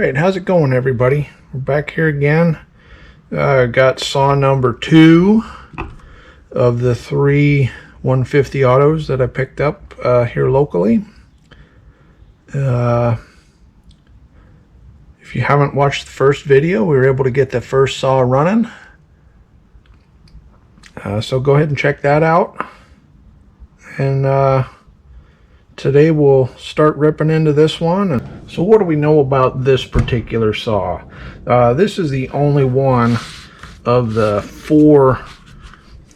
Alright, how's it going, everybody? We're back here again. Got saw number 2 of the 3 150 autos that I picked up here locally. If you haven't watched the first video, we were able to get the first saw running. So go ahead and check that out. And today we'll start ripping into this one. So what do we know about this particular saw? This is the only one of the 4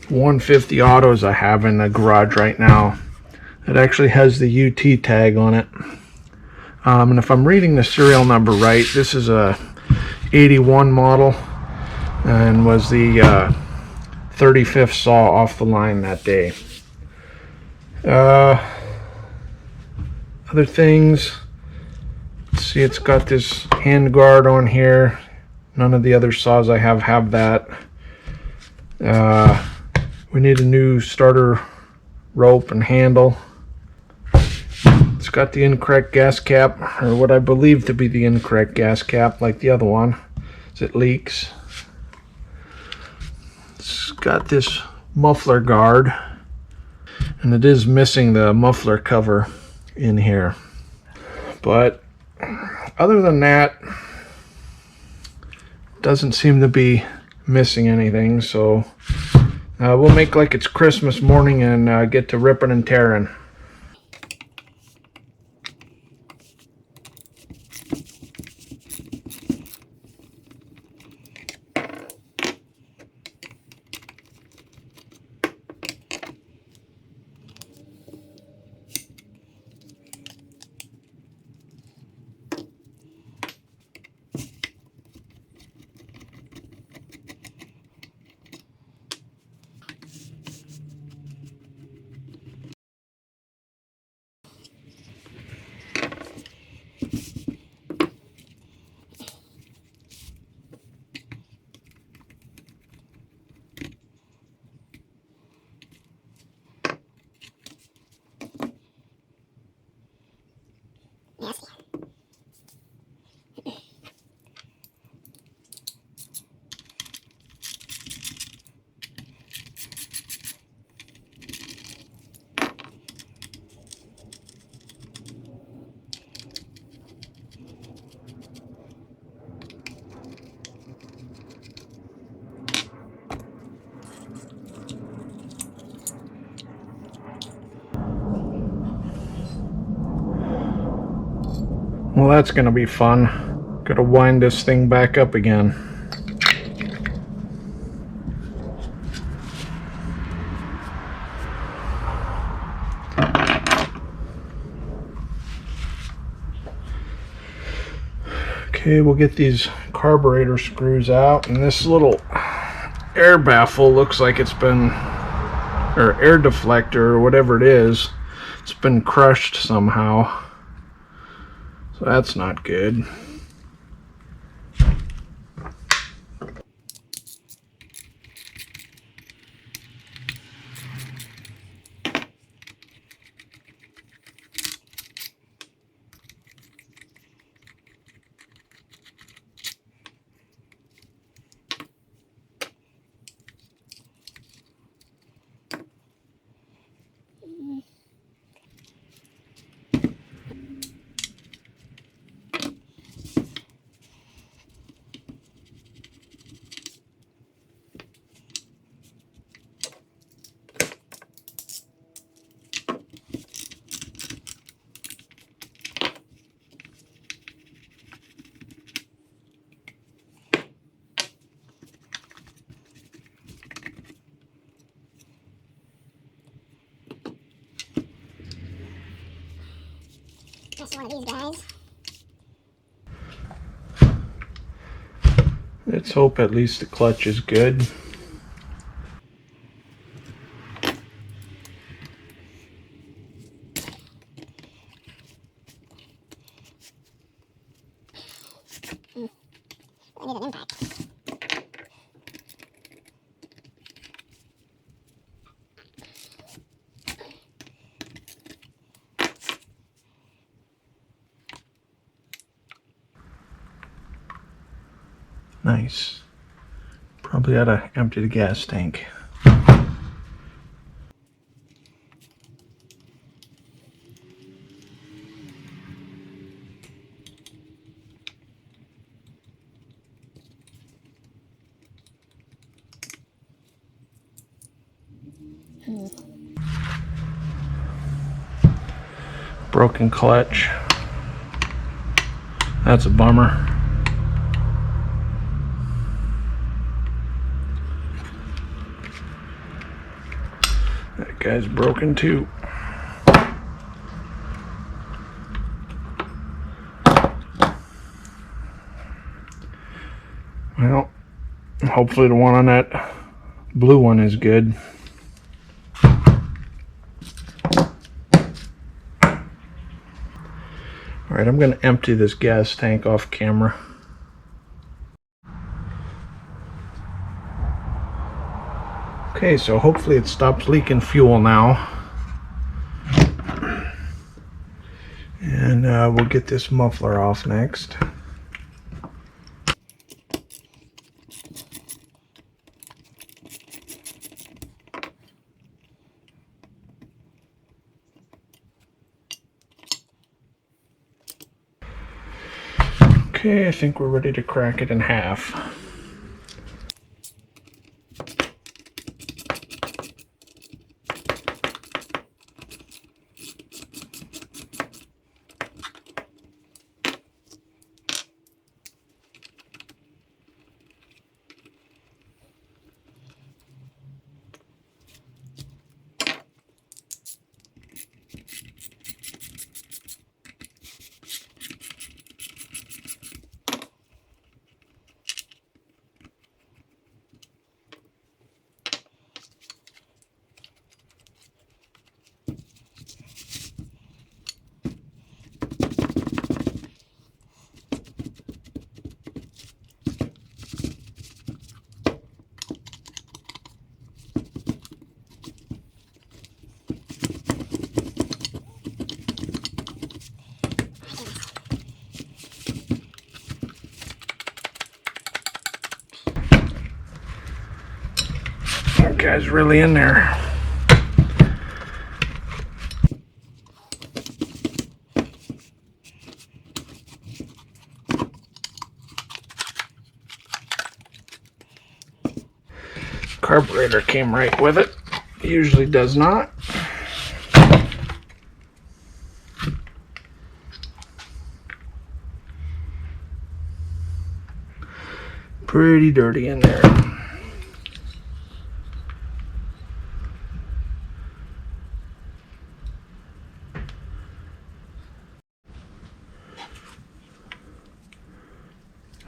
150 autos I have in the garage right now. It actually has the UT tag on it. And if I'm reading the serial number right, this is a 81 model and was the 35th saw off the line that day. Other things, let's see, it's got this hand guard on here. None of the other saws I have that. We need a new starter rope and handle. It's got the incorrect gas cap, or what I believe to be the incorrect gas cap, like the other one, as it leaks. It's got this muffler guard, and it is missing the muffler cover in here. But other than that, doesn't seem to be missing anything. So we'll make like it's Christmas morning and get to ripping and tearing. Nasty. Well, that's gonna be fun. Gotta wind this thing back up again. Okay, we'll get these carburetor screws out, and this little air baffle looks like it's been, or air deflector or whatever it is, it's been crushed somehow. So that's not good. Just one of these guys. Let's hope at least the clutch is good. I need an impact. Nice. Probably ought to empty the gas tank. Broken clutch. That's a bummer. That guy's broken too. Well, hopefully the one on that blue one is good. Alright, I'm going to empty this gas tank off camera. Okay, so hopefully it stops leaking fuel now. And we'll get this muffler off next. Okay, I think we're ready to crack it in half. That guy's really in there. Carburetor came right with it. Usually does not. Pretty dirty in there.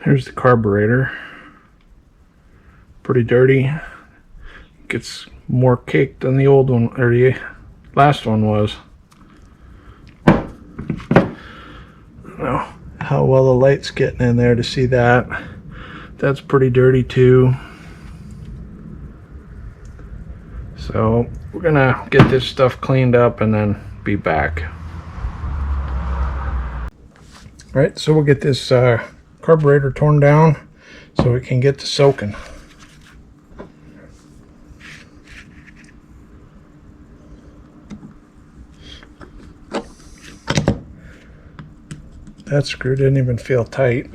Here's the carburetor. Pretty dirty. Gets more caked than the old one, or the last one was. I don't know how well the light's getting in there to see that. That's pretty dirty too. So we're gonna get this stuff cleaned up and then be back. All right, so we'll get this carburetor torn down so it can get to soaking. That screw didn't even feel tight.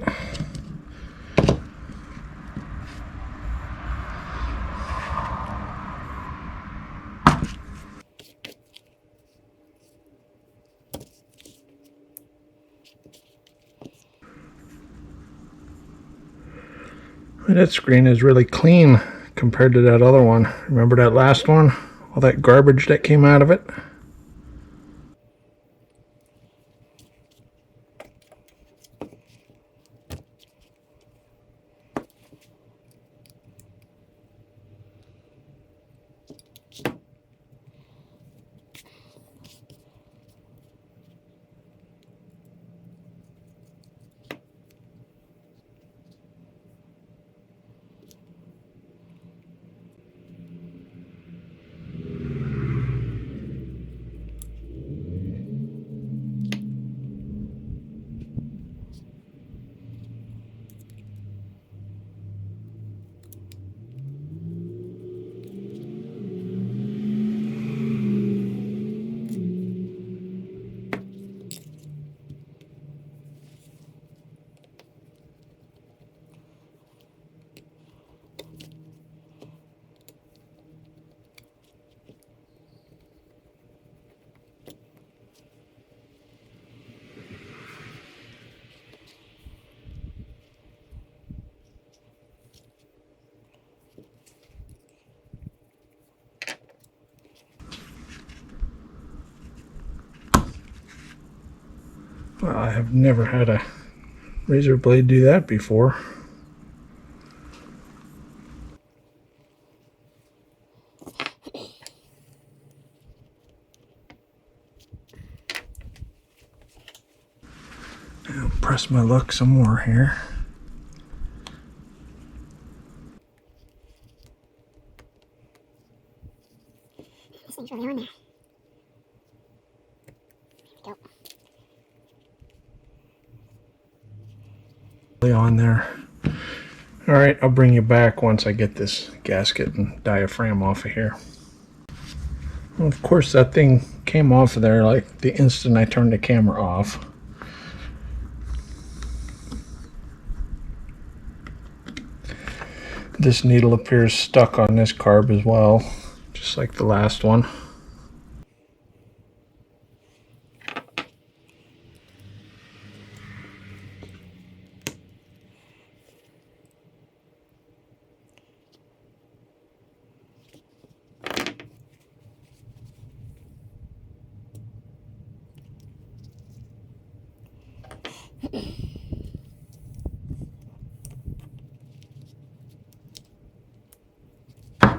That screen is really clean compared to that other one. Remember that last one? All that garbage that came out of it? Well, I have never had a razor blade do that before. I'll press my luck some more here. This thing's really on there. There we go. On there. All right, I'll bring you back once I get this gasket and diaphragm off of here. Well, of course, that thing came off of there like the instant I turned the camera off. This needle appears stuck on this carb as well, just like the last one.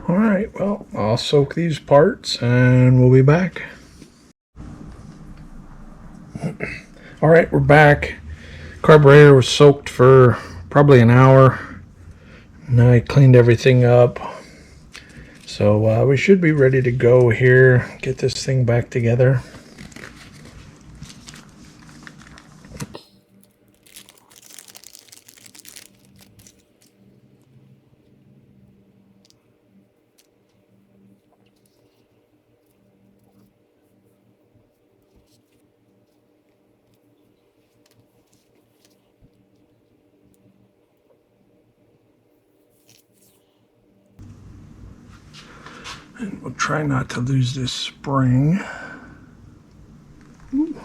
All right, well, I'll soak these parts and we'll be back. All right, we're back. Carburetor was soaked for probably an hour. And I cleaned everything up. So we should be ready to go here, get this thing back together. And we'll try not to lose this spring. Ooh.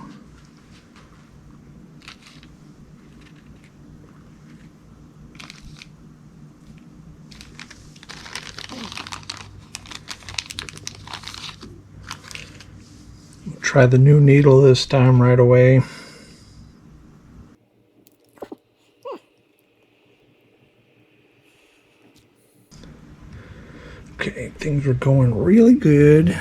We'll try the new needle this time right away. Okay, things are going really good.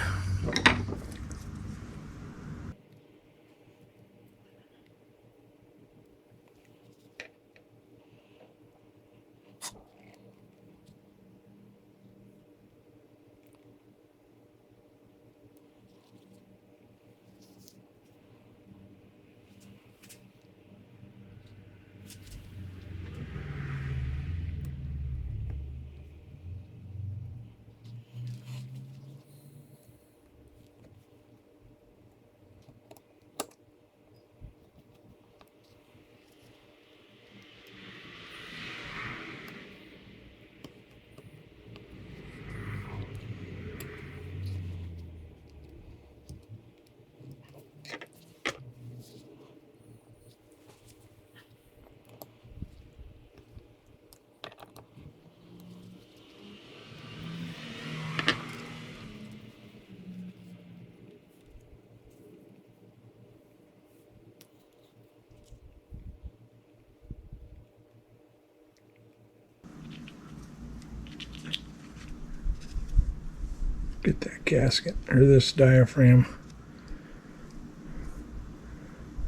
Get that gasket or this diaphragm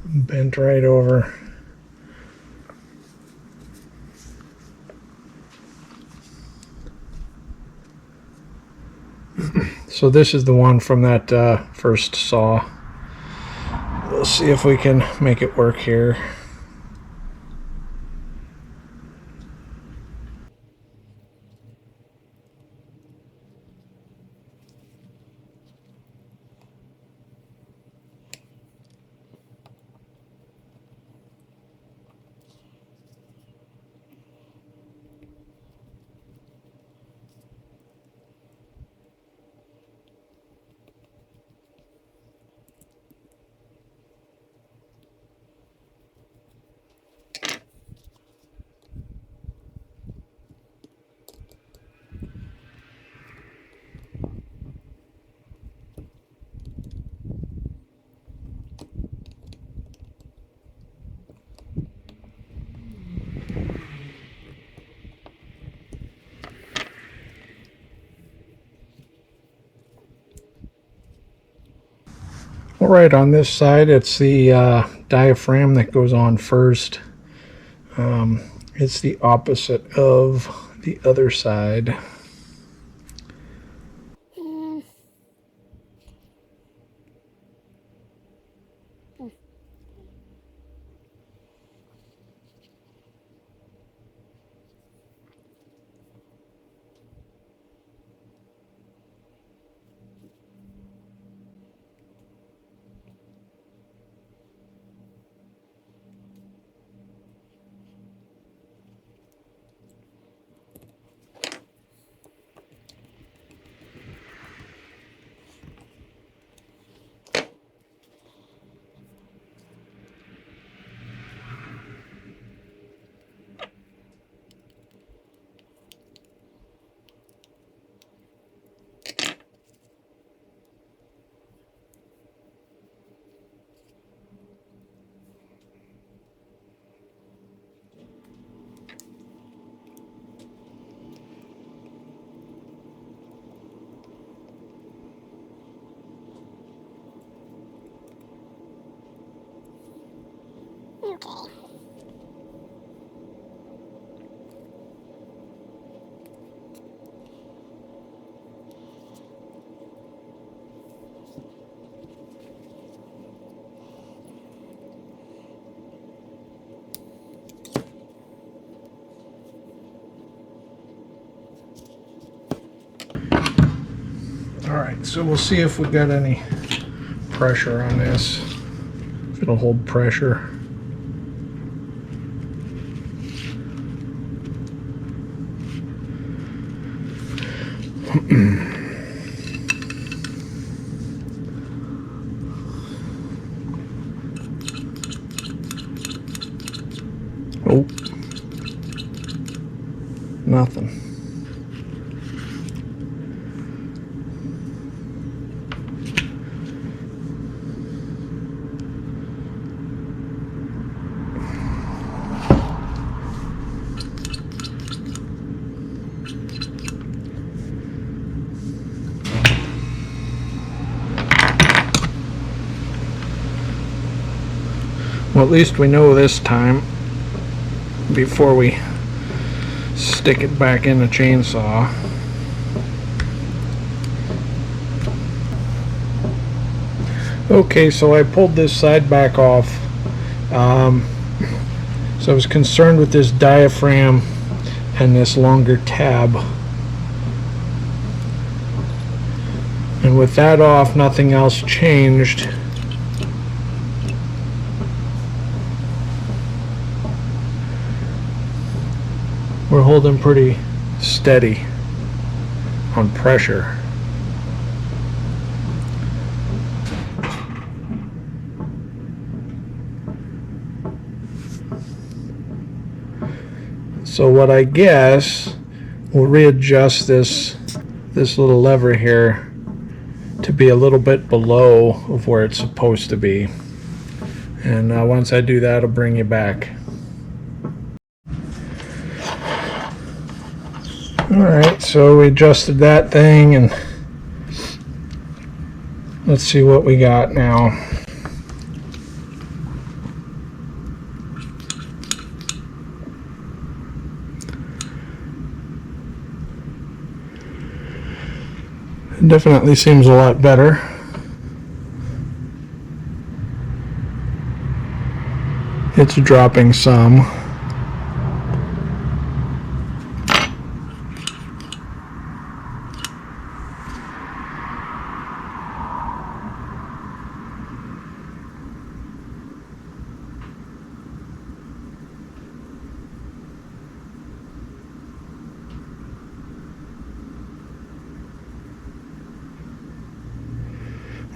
bent right over. So this is the one from that first saw. We'll see if we can make it work here. All right, on this side, it's the diaphragm that goes on first. It's the opposite of the other side. Okay. All right, so we'll see if we got any pressure on this, if it'll hold pressure. Oh, nothing. Well, at least we know this time before we stick it back in the chainsaw. Okay, so I pulled this side back off. So I was concerned with this diaphragm and this longer tab. And with that off, nothing else changed. We're holding pretty steady on pressure. So what I guess, we'll readjust this little lever here to be a little bit below of where it's supposed to be. And once I do that, I'll bring you back. Alright, so we adjusted that thing, and let's see what we got now. It definitely seems a lot better. It's dropping some.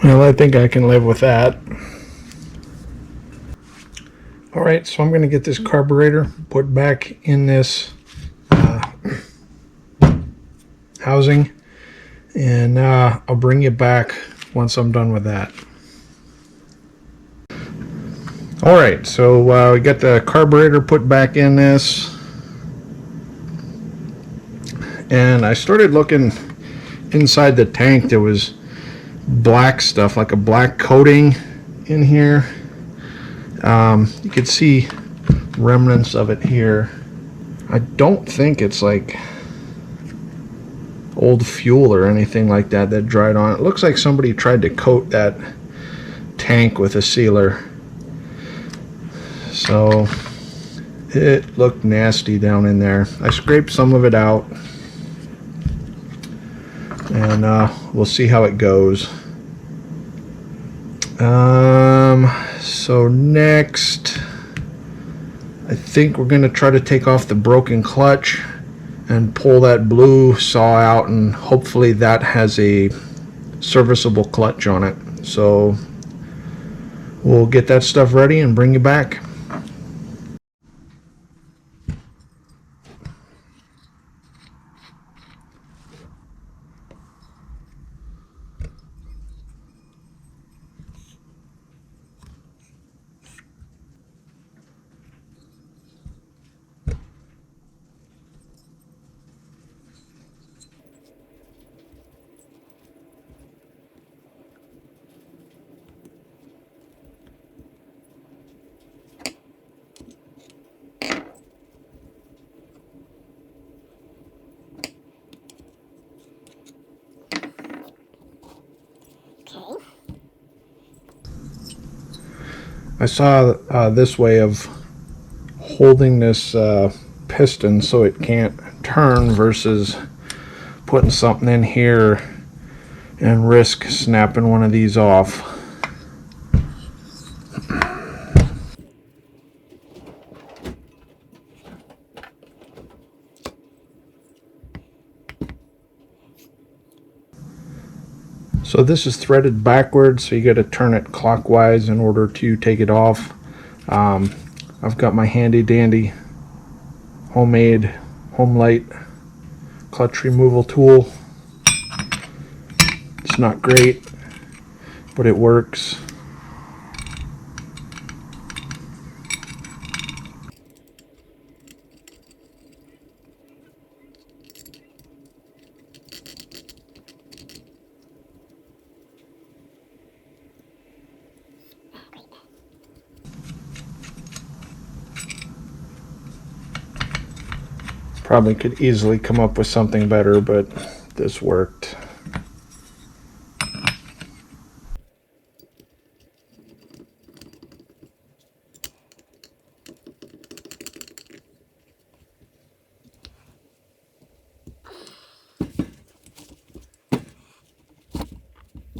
Well, I think I can live with that. Alright, so I'm going to get this carburetor put back in this housing, and I'll bring you back once I'm done with that. Alright, so we got the carburetor put back in this, and I started looking inside the tank. There was black stuff, like a black coating in here. You can see remnants of it here. I don't think it's like old fuel or anything like that that dried on. It looks like somebody tried to coat that tank with a sealer. So it looked nasty down in there. I scraped some of it out, and we'll see how it goes. So next, I think we're going to try to take off the broken clutch and pull that blue saw out, and hopefully that has a serviceable clutch on it. So we'll get that stuff ready and bring you back. Okay. I saw this way of holding this piston so it can't turn versus putting something in here and risk snapping one of these off. So this is threaded backwards, so you got to turn it clockwise in order to take it off. I've got my handy dandy homemade Homelite clutch removal tool. It's not great, but it works. Probably could easily come up with something better, but this worked.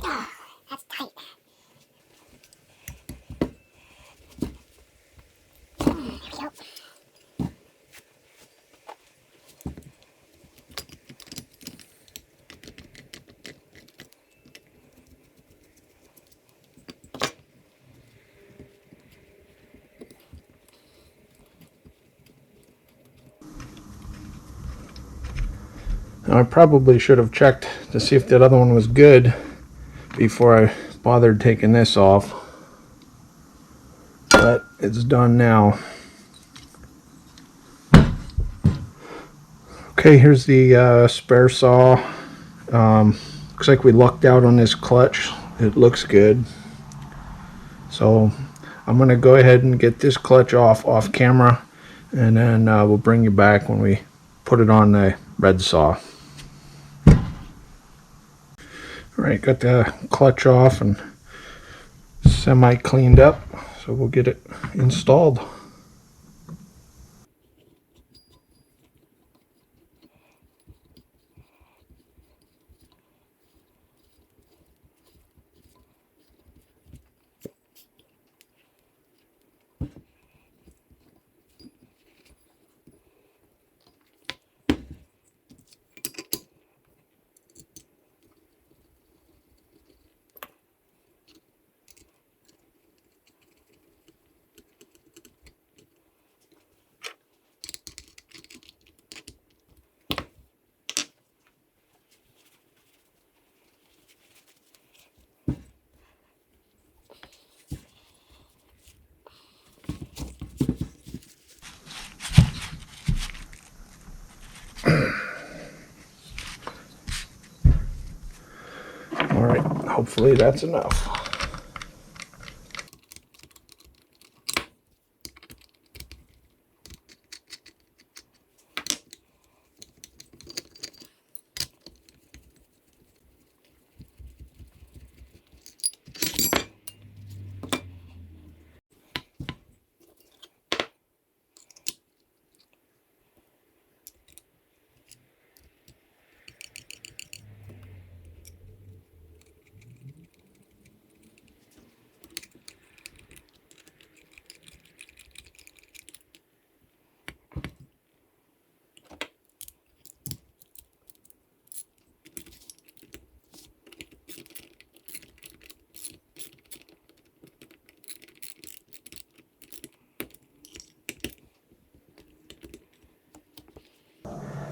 Oh, that's tight. There we go. Now, I probably should have checked to see if that other one was good before I bothered taking this off, but it's done now. Okay, here's the spare saw. Looks like we lucked out on this clutch. It looks good. So I'm going to go ahead and get this clutch off camera, and then we'll bring you back when we put it on the red saw. Alright, got the clutch off and semi cleaned up, so we'll get it installed. hopefully that's enough.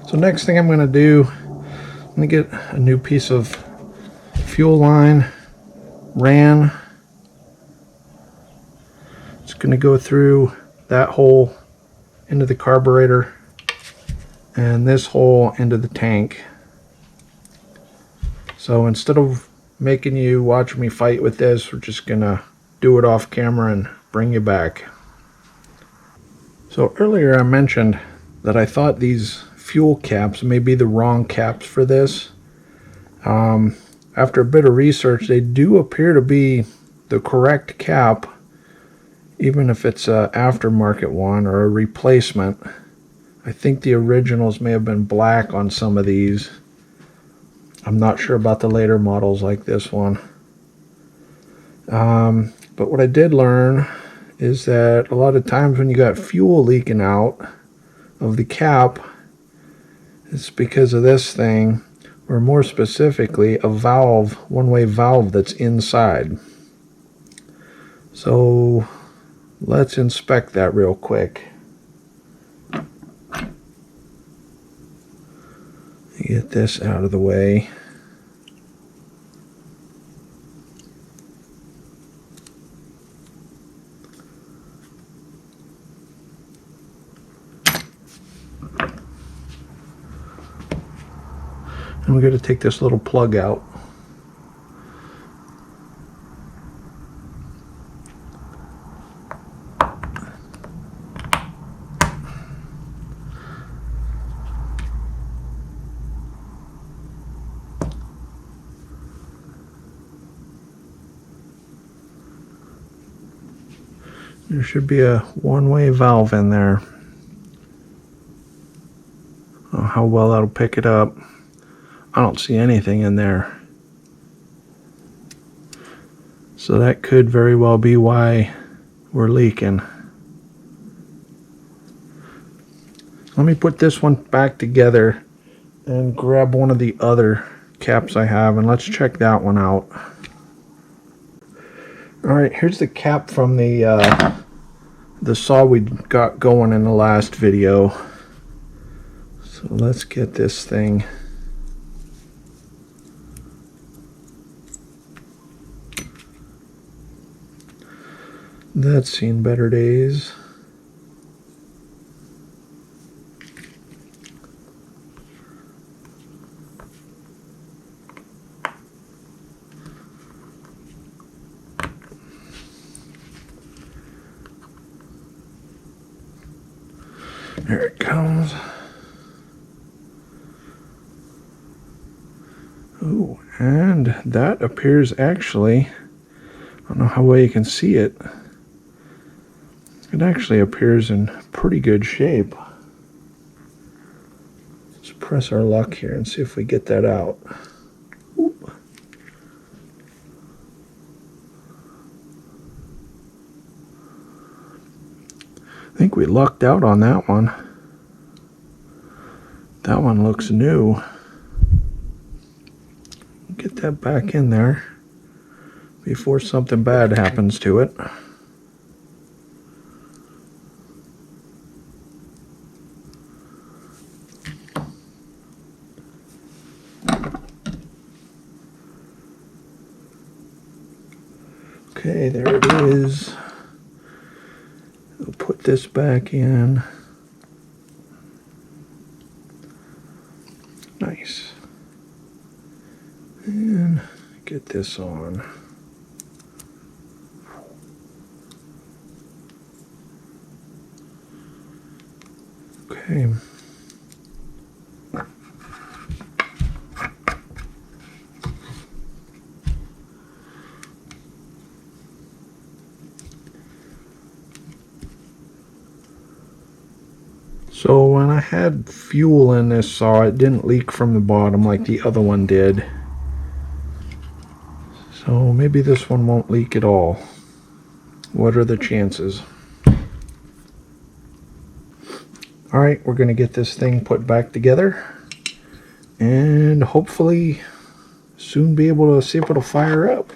So next thing I'm going to do, I'm going to get a new piece of fuel line, ran. It's going to go through that hole into the carburetor and this hole into the tank. So instead of making you watch me fight with this, we're just going to do it off camera and bring you back. So earlier I mentioned that I thought these fuel caps may be the wrong caps for this. After a bit of research, they do appear to be the correct cap, even if it's an aftermarket one or a replacement. I think the originals may have been black on some of these. I'm not sure about the later models like this one. But what I did learn is that a lot of times when you got fuel leaking out of the cap, it's because of this thing, or more specifically a valve, one-way valve that's inside. So let's inspect that real quick. Get this out of the way. And we're going to take this little plug out. There should be a one-way valve in there. Oh, how well that'll pick it up. I don't see anything in there. So that could very well be why we're leaking. Let me put this one back together and grab one of the other caps I have, and let's check that one out. Alright, here's the cap from the saw we got going in the last video. So let's get this thing. That's seen better days. There it comes. Oh, and that appears actually, I don't know how well you can see it. It actually appears in pretty good shape. Let's press our luck here and see if we get that out. Oop. I think we lucked out on that one. That one looks new. Get that back in there before something bad happens to it. Okay, there it is. We'll put this back in. Nice. And get get this on. Okay. So when I had fuel in this saw, it didn't leak from the bottom like the other one did. So maybe this one won't leak at all. What are the chances? Alright, we're going to get this thing put back together and hopefully soon be able to see if it'll fire up.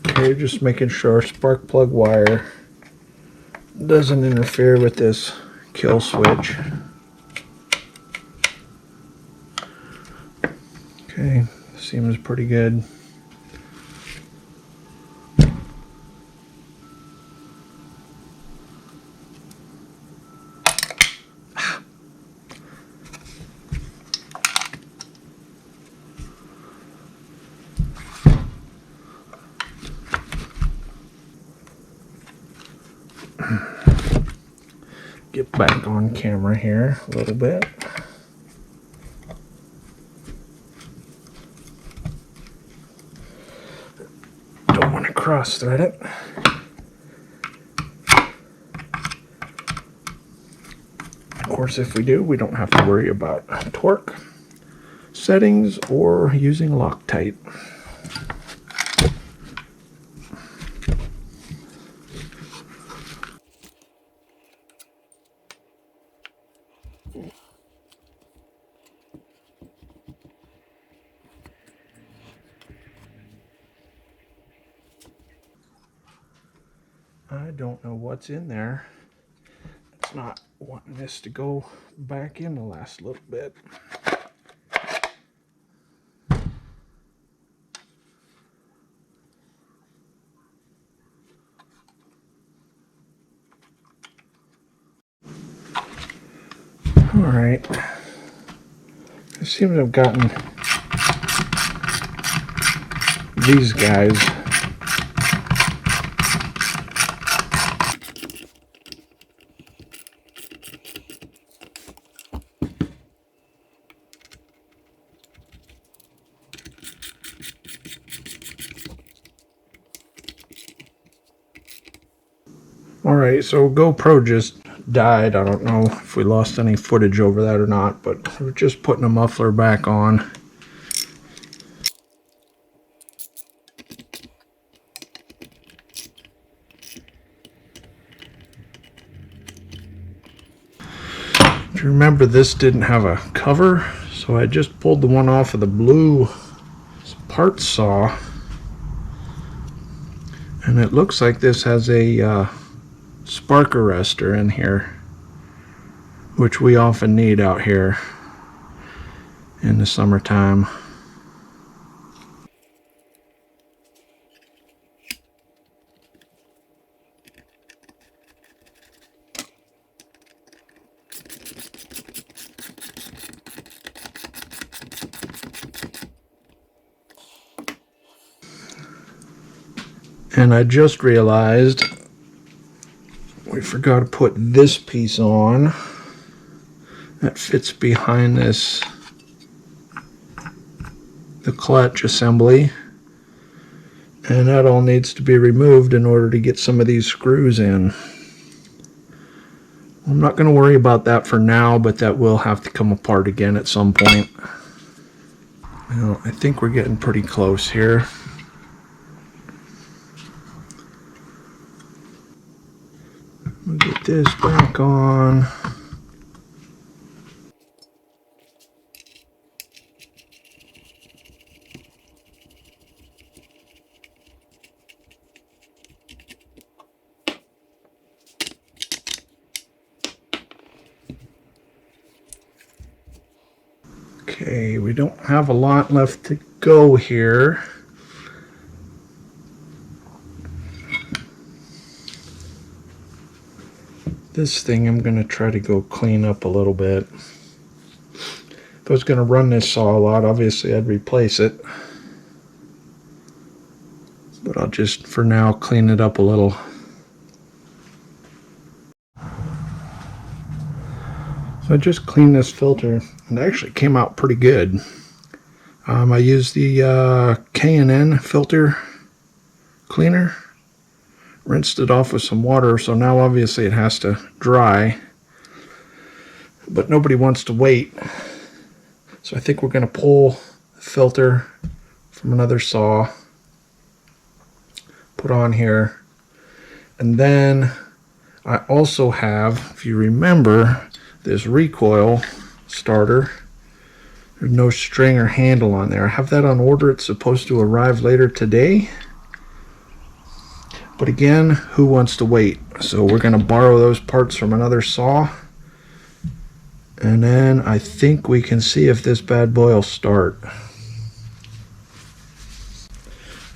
Okay, just making sure spark plug wire doesn't interfere with this kill switch. Okay, seems pretty good. Get back on camera here a little bit. Don't want to cross thread it. Of course, if we do, we don't have to worry about torque settings or using Loctite. I don't know what's in there. It's not wanting this to go back in the last little bit. Alright. It seems I've gotten these guys. Alright, so GoPro just died. I don't know if we lost any footage over that or not, but we're just putting a muffler back on. If you remember, this didn't have a cover, so I just pulled the one off of the blue part saw, and it looks like this has a spark arrestor in here, which we often need out here in the summertime. And I just realized we forgot to put this piece on that fits behind this, the clutch assembly, and that all needs to be removed in order to get some of these screws in. I'm not going to worry about that for now, but that will have to come apart again at some point. Well, I think we're getting pretty close here. We'll get this back on. Okay, we don't have a lot left to go here. This thing I'm going to try to go clean up a little bit. If I was going to run this saw a lot, obviously I'd replace it. But I'll just, for now, clean it up a little. So I just cleaned this filter, and it actually came out pretty good. I used the K&N filter cleaner, rinsed it off with some water, so now obviously it has to dry. But nobody wants to wait. So I think we're going to pull the filter from another saw, put on here, and then I also have, if you remember, this recoil starter. There's no string or handle on there. I have that on order. It's supposed to arrive later today. But again, who wants to wait? So we're going to borrow those parts from another saw. And then I think we can see if this bad boy will start.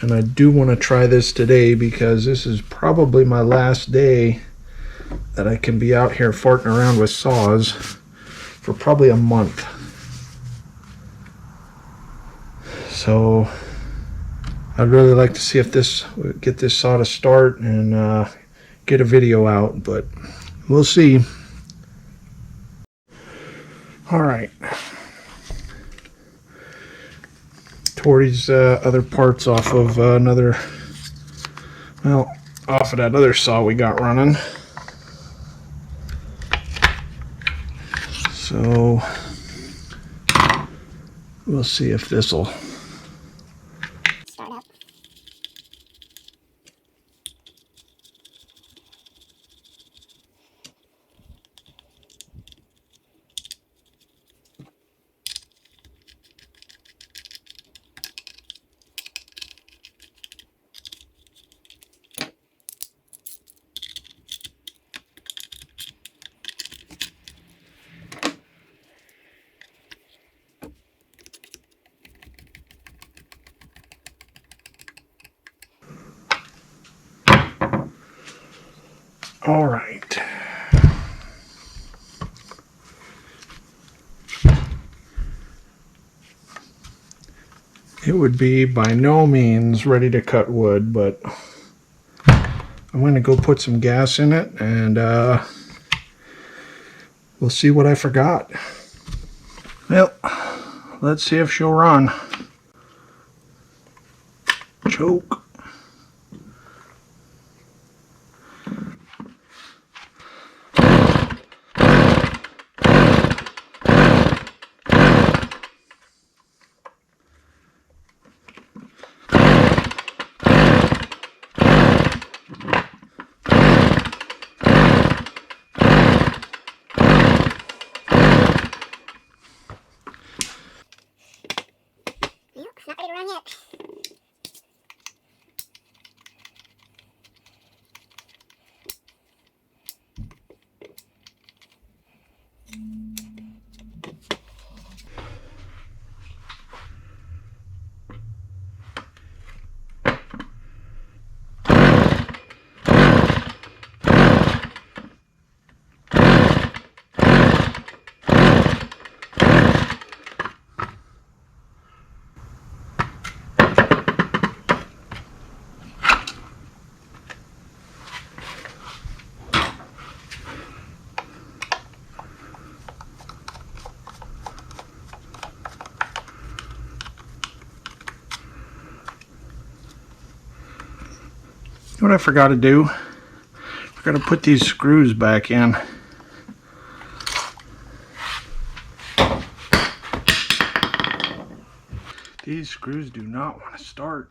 And I do want to try this today because this is probably my last day that I can be out here farting around with saws for probably a month. So I'd really like to see if this get this saw to start and get a video out, but we'll see. All right. Tore these other parts off of off of that other saw we got running. So we'll see if this'll Start up. all right. It would be by no means ready to cut wood, but I'm going to go put some gas in it and we'll see what I forgot. Well, let's see if she'll run. Choke. Nope, it's not ready to run yet. What I forgot to do, I forgot to put these screws back in. These screws do not want to start.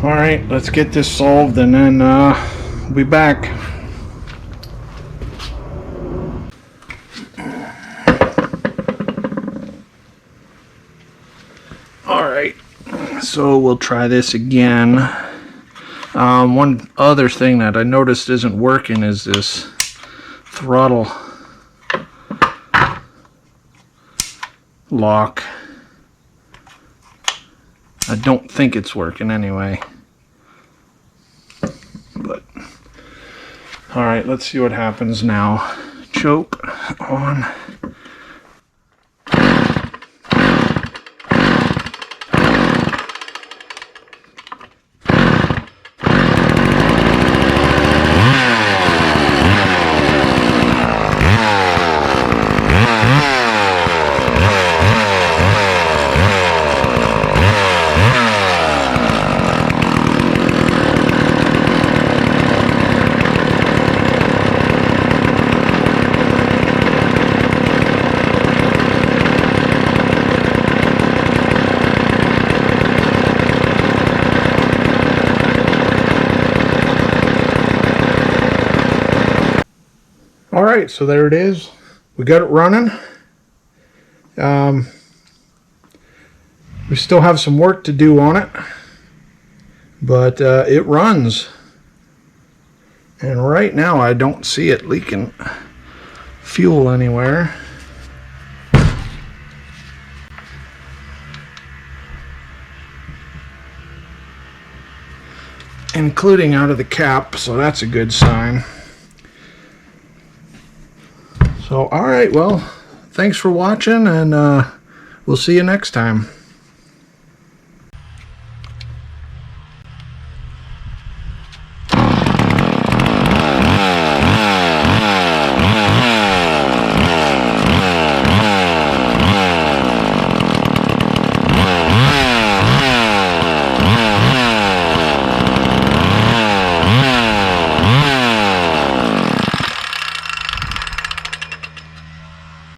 All right, let's get this solved and then we'll be back. All right, so we'll try this again. One other thing that I noticed isn't working is this throttle lock. I don't think it's working anyway. But all right, let's see what happens now. Choke on. All right, so there it is. We got it running. We still have some work to do on it, but it runs. And right now I don't see it leaking fuel anywhere. Including out of the cap, so that's a good sign. So, all right, well, thanks for watching, and we'll see you next time.